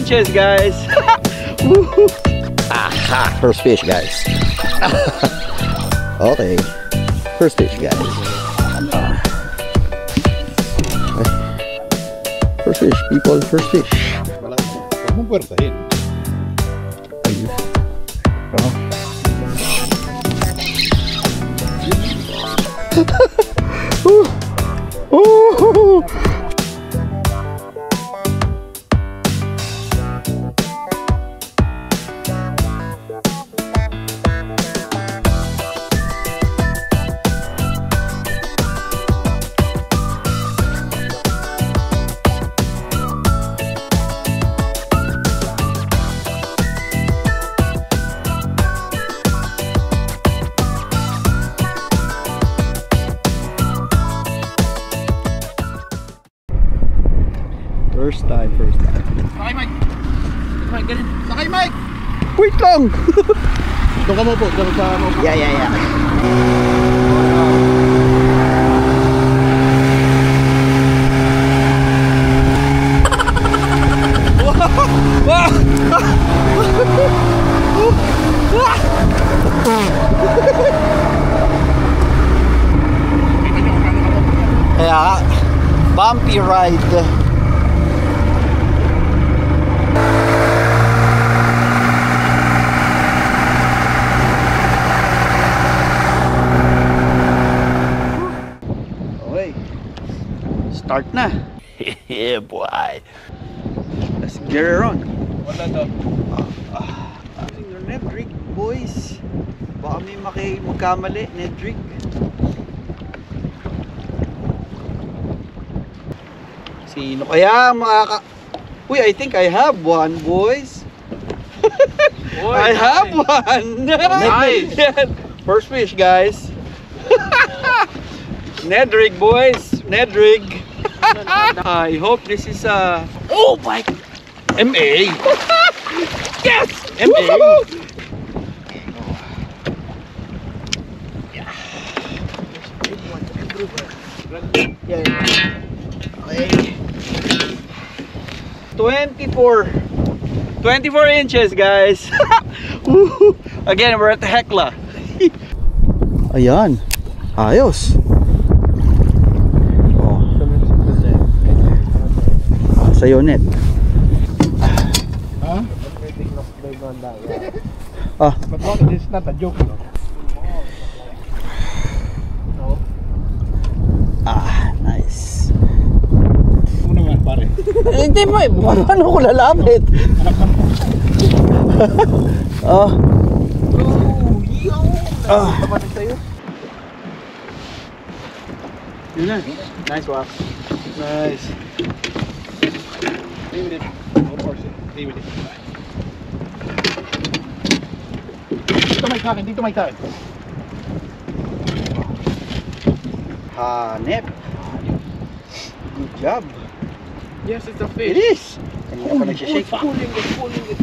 inches, guys. Aha! First fish, guys. Okay. First fish, guys. First fish, people. First fish. Huwag mong puwersahin. First time. Sakay, Mike! Mike, ganun. Sakay, Mike! Wait lang! Doon ka mo po, doon sa ano. Yeah. Kaya, bumpy ride. Okay, start na. Yeah, boy. Let's get her on. Wala to. Using your net rig, boys. Baka may magkamali, net rig. Sino kaya Uy, I think I have one, boys. Boy, I have one. Nice. First fish, guys. Ned rig, boys. Ned rig. I hope this is a Oh my! MA. Yes! MA. Yeah. Okay. 24 inches, guys. Again, we're at the Hekla. Ayan. Ayos. Oh. Sa'yo, net. Ha? Ah. But this is not a joke, no? Ah, nice. Ano naman, pare? Hindi mo, paano ko lalapit? Ah. Ah. Yun na. Nice walk. Nice. Stay with it. Of course, stay with it. Dito may kain. Hanep. Good job. Yes, it's a It fish. is. Kanina pa nagsishake. Pulling it.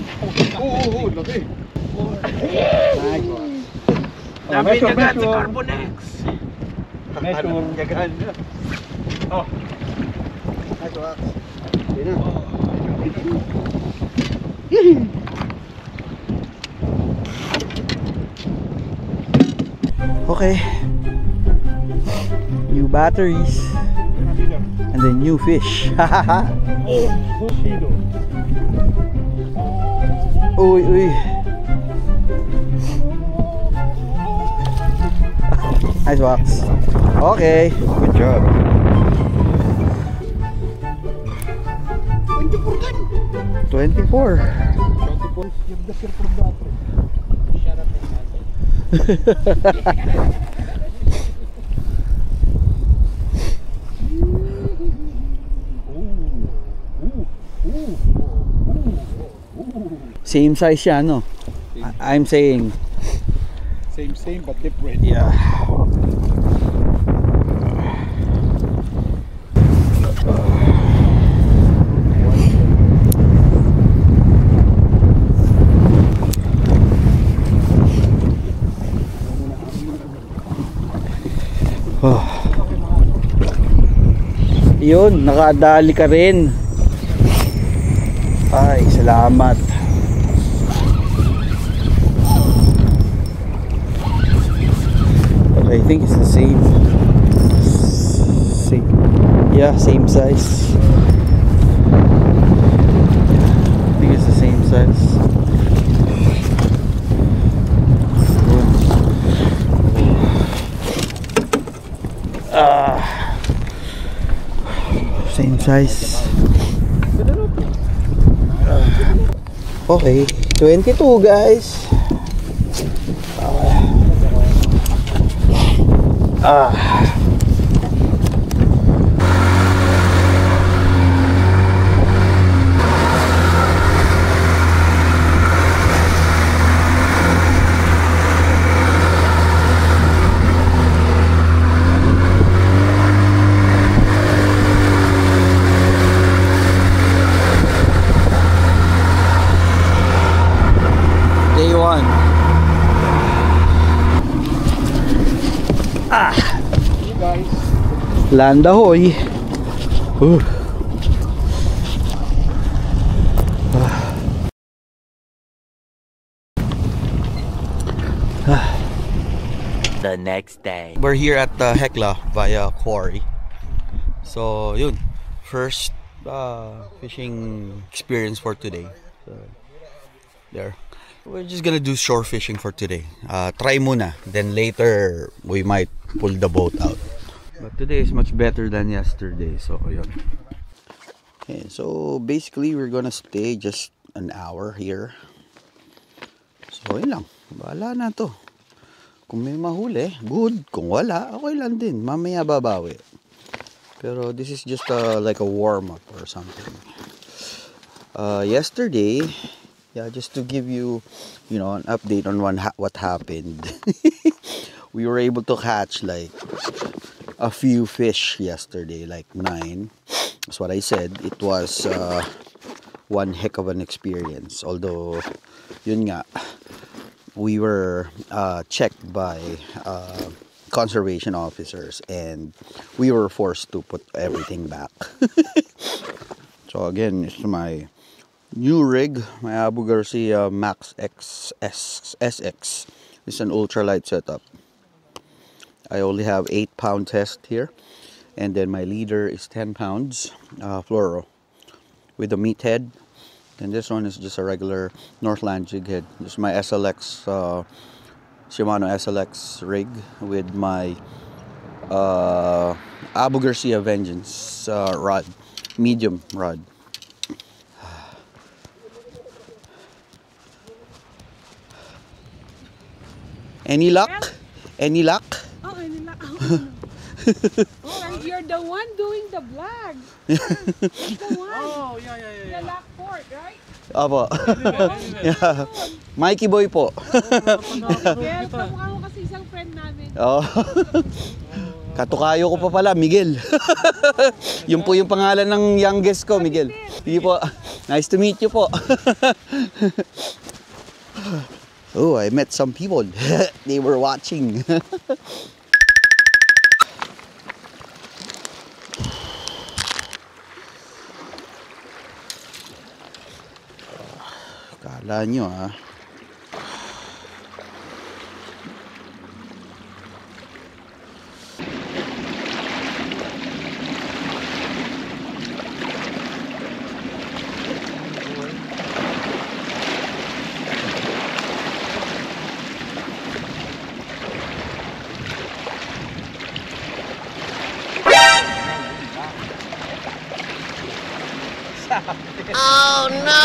Oo, laki. Nice one. Nabinyagan si Carbonex. Nice one. Yagaan na. Oh. Nice one. Yun na. Okay. New batteries. And then new fish. Oh, Bushido. Uy. Nice wax. Okay. Good job. 24. You're the careful battery. Shut up and Same size siya, no? I'm saying. Same but different. Yeah. Oh. Yun, nakadali ka rin. Ay, salamat. Okay, I think it's the same. Yeah, same size. I think it's the same size. Same size. Okay, 22 guys. Day 1. Hey guys. Landa hoy. The next day. We're here at Hekla via quarry. So yun, first fishing experience for today. So, there. We're just gonna do shore fishing for today. Try muna, then later we might pull the boat out. But today is much better than yesterday. So yun. Okay, so basically we're gonna stay just an hour here. So yun lang, bahala na to. Kung may mahuli, good. Kung wala, okay lang din. Mamaya babawi. Pero this is just like a warm-up or something. Yesterday, yeah, just to give you, an update on what happened. We were able to catch like a few fish yesterday, like 9. That's what I said. It was one heck of an experience. Although, yun nga, we were checked by conservation officers and we were forced to put everything back. So again, it's my new rig, my Abu Garcia Max X SX. It's an ultralight setup. I only have 8-pound test here, and then my leader is 10 pounds fluoro with a meat head. And this one is just a regular Northland jig head. This is my SLX, Shimano SLX rig with my Abu Garcia Vengeance rod, medium rod. Any luck? Any luck? Oh, any luck? Oh, you're the one doing the vlog. The one. Oh, yeah. The Lockport, right? Apo. Yeah. Mikey Boy po. Miguel, kamukha mo kasi isang friend namin. Oh. Katukayo ko pa pala, Miguel. Yun po yung pangalan ng youngest ko, Miguel. Sige po. Nice to meet you po. Oh, I met some people. They were watching. Kala nyo ah. Oh no!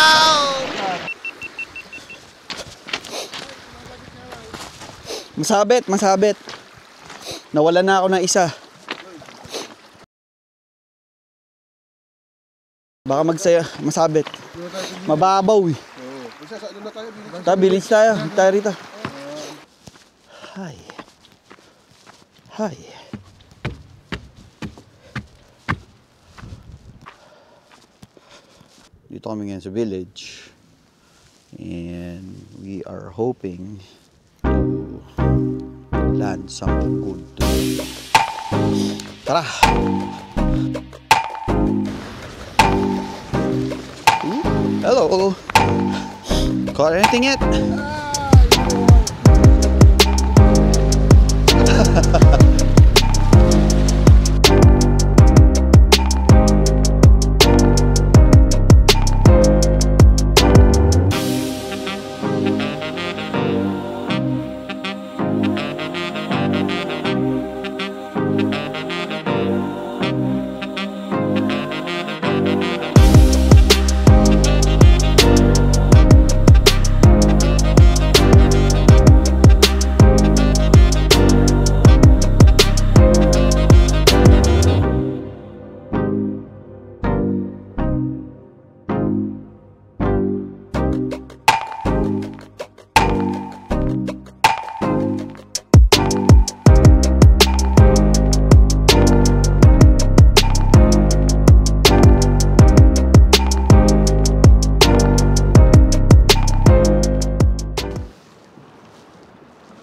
Masabit. Nawala na ako ng isa. Baka masabit. Mababaw eh. Bilis tayo. Tayo rito. Hi. Dito kami ngayon sa village. And we are hoping to land something good today. Tara! Hello! Caught anything yet?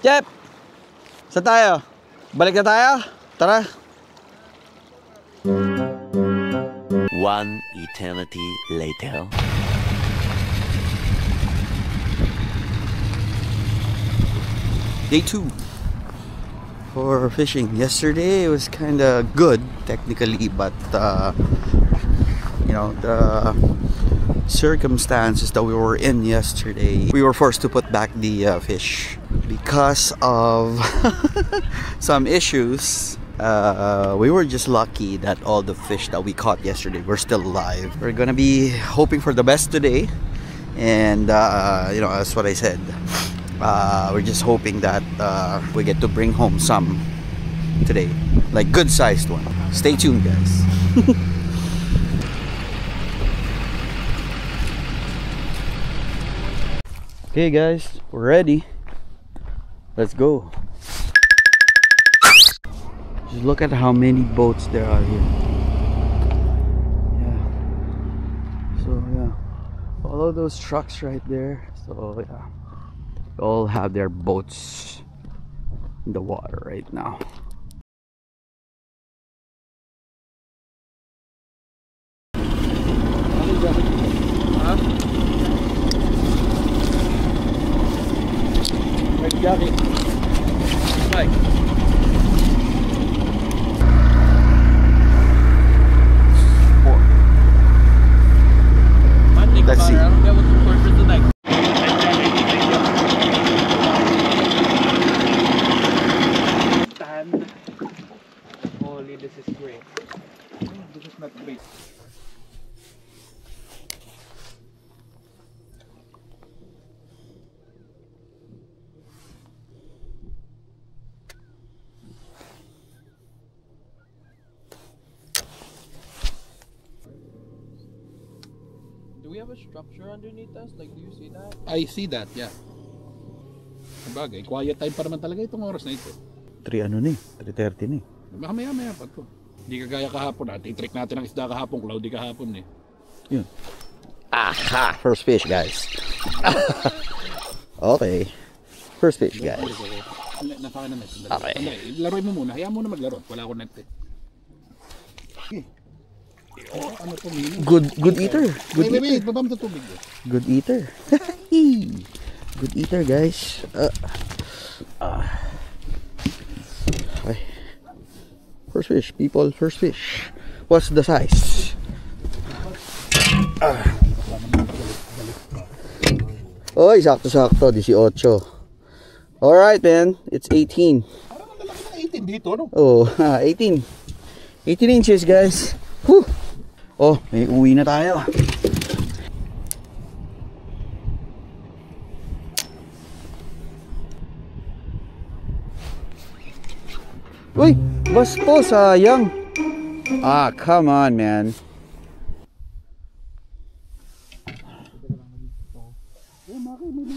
Jep! Saan tayo? Balik na tayo? Tara! One eternity later. Day 2 for fishing. Yesterday it was kind of good technically, but you know, the circumstances that we were in yesterday, we were forced to put back the fish because of some issues. We were just lucky that all the fish that we caught yesterday were still alive. We're gonna be hoping for the best today, and you know, that's what I said. We're just hoping that we get to bring home some today, like good sized one. Stay tuned, guys. Okay guys, we're ready. Let's go. Just look at how many boats there are here. Yeah. So yeah, all of those trucks right there. So yeah, they all have their boats in the water right now. Jacket. Right. Let's see. I don't get what the purpose of that. Stand. Holy, this is great. This is not great. Do we have a structure underneath us? Like, do you see that? I see that, yeah. Sabagay, quiet time pa naman talaga itong oras na ito. 3 ano ni? 3:30 ni. Baka maya pa to. Hindi kagaya kahapon. Titrick natin ang isda kahapon. Cloudy kahapon eh. Yun. Aha! First fish, guys. Okay. First fish, guys. Nasa na net. Okay. Laruin mo muna. Hayaan mo na maglaro. Wala akong net eh. Ano to, Mino? Good eater. Good eater. Wait. Babam sa tubig eh. Good eater. Good eater, guys. Okay. First fish, people. First fish. What's the size? Oy, sakto-sakto. 18. Alright, man. It's 18. Parang ang lalaki ng 18 dito, no? Oh, 18. 18 inches, guys. Whew. Oh, may uwi na tayo. Uy, basto, sayang. Ah, come on, man.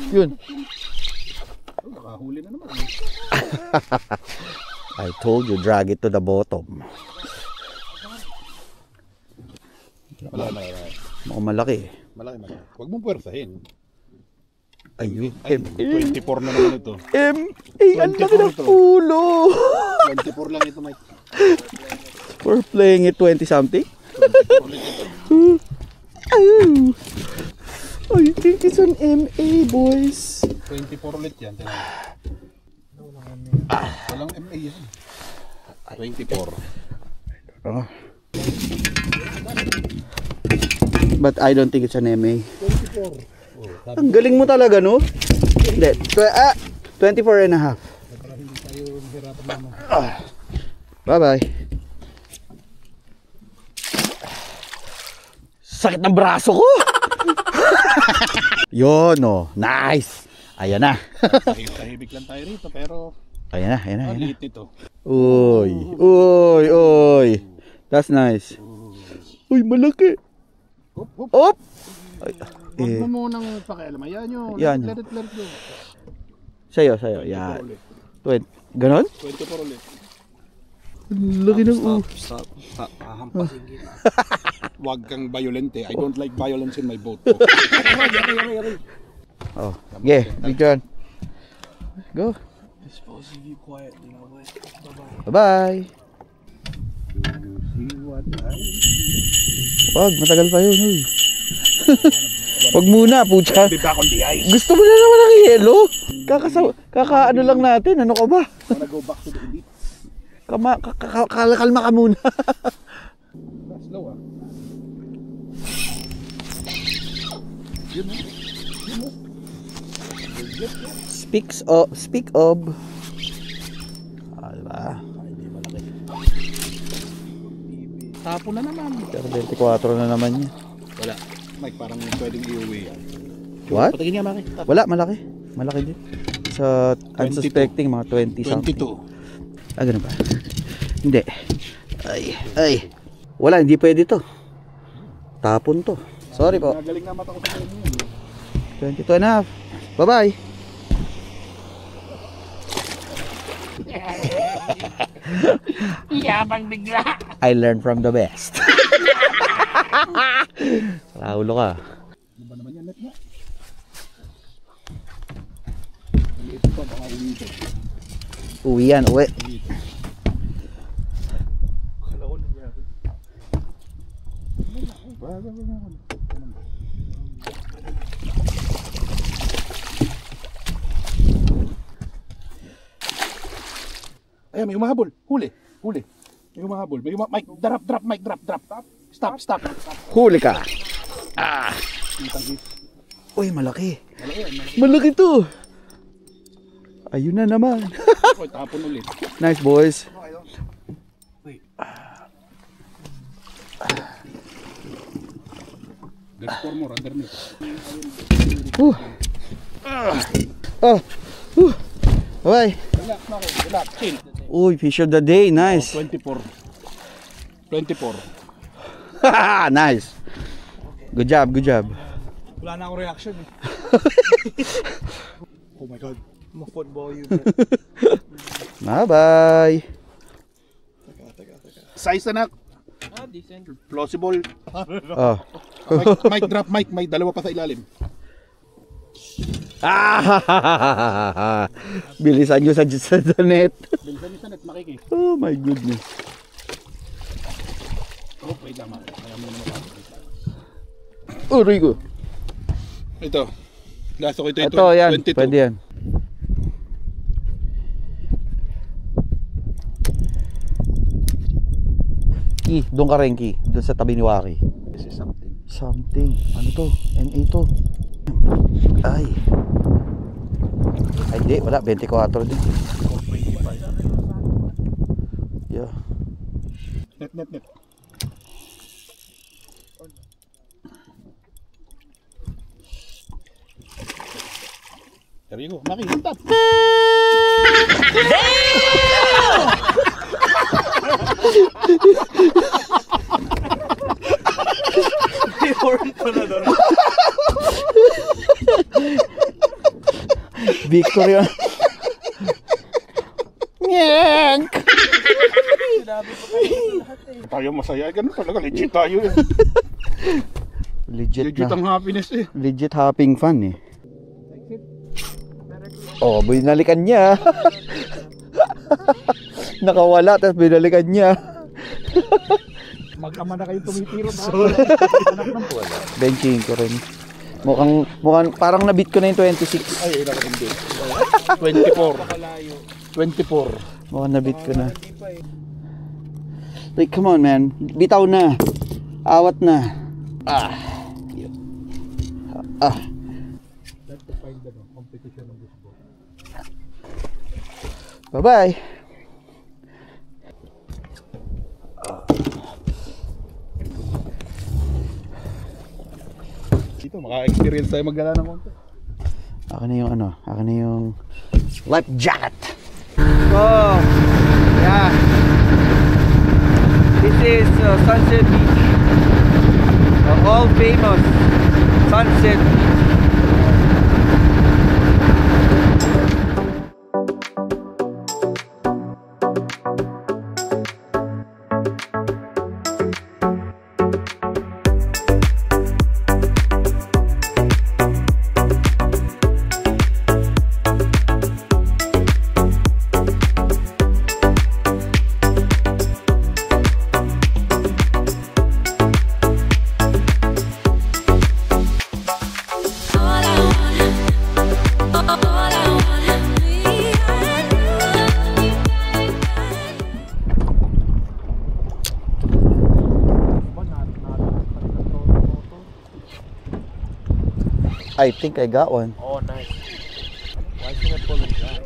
Yun. Nakahuli na naman. I told you, drag it to the bottom. Mukhang malaki. Malaki. Huwag mong puwersahin. Ayun. 24 na naman ito. Ang laki ng ulo. 24 lang ito, Mike. We're playing it 20 something. I think it's an MA, boys. 24 ulit yan. Walang MA yan. 24. Oh. But I don't think it's an MA. 24. Ang galing mo talaga, no? Hindi. 24 and a half. Bye-bye. Sakit ng braso ko! Yun, no. Nice! Ayan na. Tahimik lang tayo rito, pero Ayan na, ayan na, ang ayan na. liit nito. Uy, uy, uy. That's nice. Uy, malaki. Hop, hop. Op! Huwag mo munang pakialam. Ayan nyo. Yan. Let it go. Sa'yo, sa'yo. Yan. 20. Ganon? 24 ulit. Laki ng Stop. Hampasin kita. Huwag kang violente. I don't like violence in my boat. Oh, yeah, big John. Go. I'm supposed to be quiet, you know what? Bye-bye. Wag, matagal pa yun. Uy. Wag muna, pucha. Be back on the ice. Gusto mo na naman ng yelo? Kakaano lang natin, ano ka ba? Wanna go back to the elite? Kalma ka muna. Slow ah. Speak of. Diba? Tapo na naman. Pero 24 na naman niya. Wala. Mike, parang pwedeng iuwi yan. What? Patingin niya, Maki. Wala, malaki. Malaki din. Sa unsuspecting, mga 20 something. 22. Ah, ganun ba? Hindi. Ay. Wala, hindi pwede to. Tapon to. Sorry po. Nagaling na mata ko sa kanya yun. 22 and a half. Bye-bye. Yabang bigla. I learned from the best. Raulo ka. Ano ba naman yan, net mo? Ito pa, baka uwi ito. Uwi yan, uwi. Kala ko nangyari. Ayan, may humahabol. Huli. May humahabol. Mike, drop, Mike, drop. Stop. Huli ka. Uy, malaki. Malaki to. Ayun na naman. Oy, tapon ulit. Nice, boys. There's 4 more underneath. Bye. Relax, Maki. Relax. Chill. Uy, fish of the day. Nice. 24. Nice. Good job. Wala na akong reaction eh. Oh my god. I'm a football you. Bye-bye. Size na. Decent. Plausible. Oh. Mike, drop, Mike. May dalawa pa sa ilalim. Bilisan nyo sa net. Bilisan niyo sa net, makiki. Oh my goodness. Oh, wait lang, Maki. Kaya mo naman ako. Oh, Rico. Ito. Laso ko ito. Ito, yan. 22. Pwede yan. Ki, doon ka rin, Ki. Doon sa tabi ni Waki. This is something. Something. Ano to? NA to. Ay. Ay, di. Wala. 24 din. Yeah. Net. There you go. Maki, top. Horn ko na doon. Victory. Nyank! Sinabi ko kayo lahat eh. Tayo masaya. Ganun talaga. Legit tayo eh. Legit Legit na. ang happiness eh. Legit hopping fun eh. Oh, binalikan niya. Nakawala, tapos binalikan niya. Magkama na kayo tumitiro. Benching ko rin. Mukhang parang nabit ko na yung 26. Ay, ilang hindi. 24. 24. Mukhang nabit ko na. Like, come on, man. Bitaw na. Awat na. Bye-bye. Dito, maka-experience tayo maggala ng konti. Akin na yung ano, akin na yung life jacket. Oh, yeah. This is Sunset Beach. All famous Sunset Beach. I think I got one. Oh, nice. Why is it pulling that?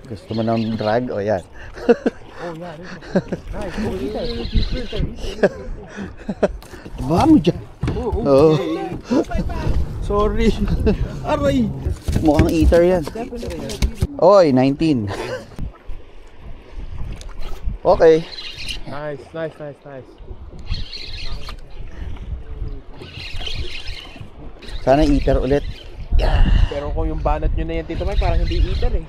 Gusto mo ng drag? O yan. Oh, yeah. Nice. Oh, eat it. Bahan mo dyan. Oh. Sorry. Aray. Mukhang eater yan. Oy, 19. Okay. Nice, nice, nice, nice. Sana eater ulit. Pero kung yung banat nyo na yan, Tito Mike, parang hindi eater eh.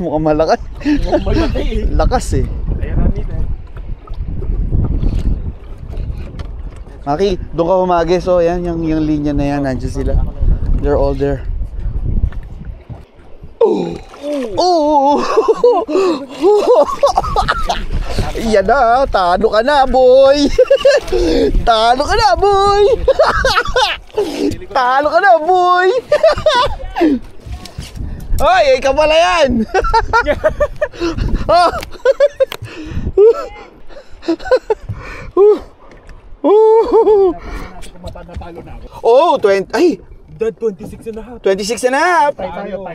Mukhang malakas. Mukhang malaki eh. Lakas eh. Ayan ang nila. Maki, doon ka humagis. Oh, yan, yung linya na yan. Nandiyan sila. They're all there. Oh! Yan na, talo ka na, boy. Talo ka na, boy. Talo ka na, boy. Hoy, ikaw pala yan. Oh, 20. Ay, Dad, 26 and a half. 26 and a half. Tayo.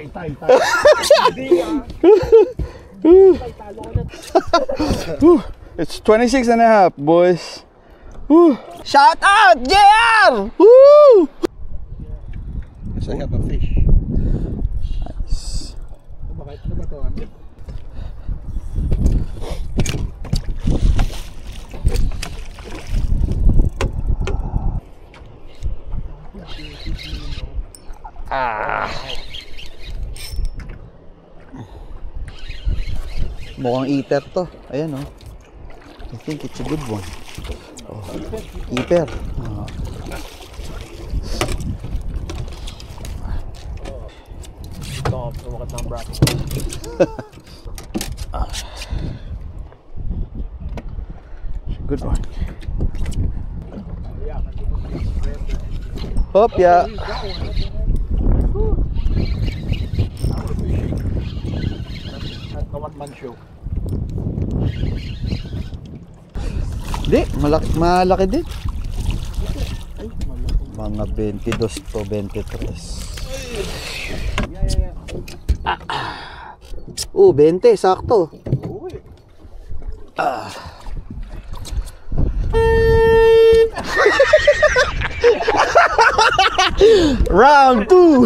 It's 26 and a half, boys. Woo. Shout out, JR! Woo! Yes, I have a fish. Nice. Ano ba ito? Mukhang eater to. Ayan oh. I think it's a good one. Oh. Eater. Oh. Stop, sumakat ng bracket. Good one. Hop, yeah. At the one man show. Hindi, malaki din. Mga 22 to 23. Oh, 20, sakto. Round 2.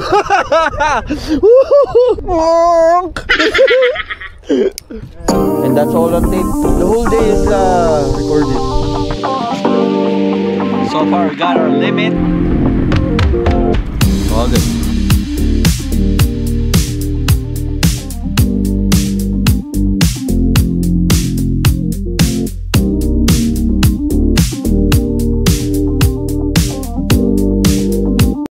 And that's all on tape. The whole day is recorded. So far we got our limit. All good.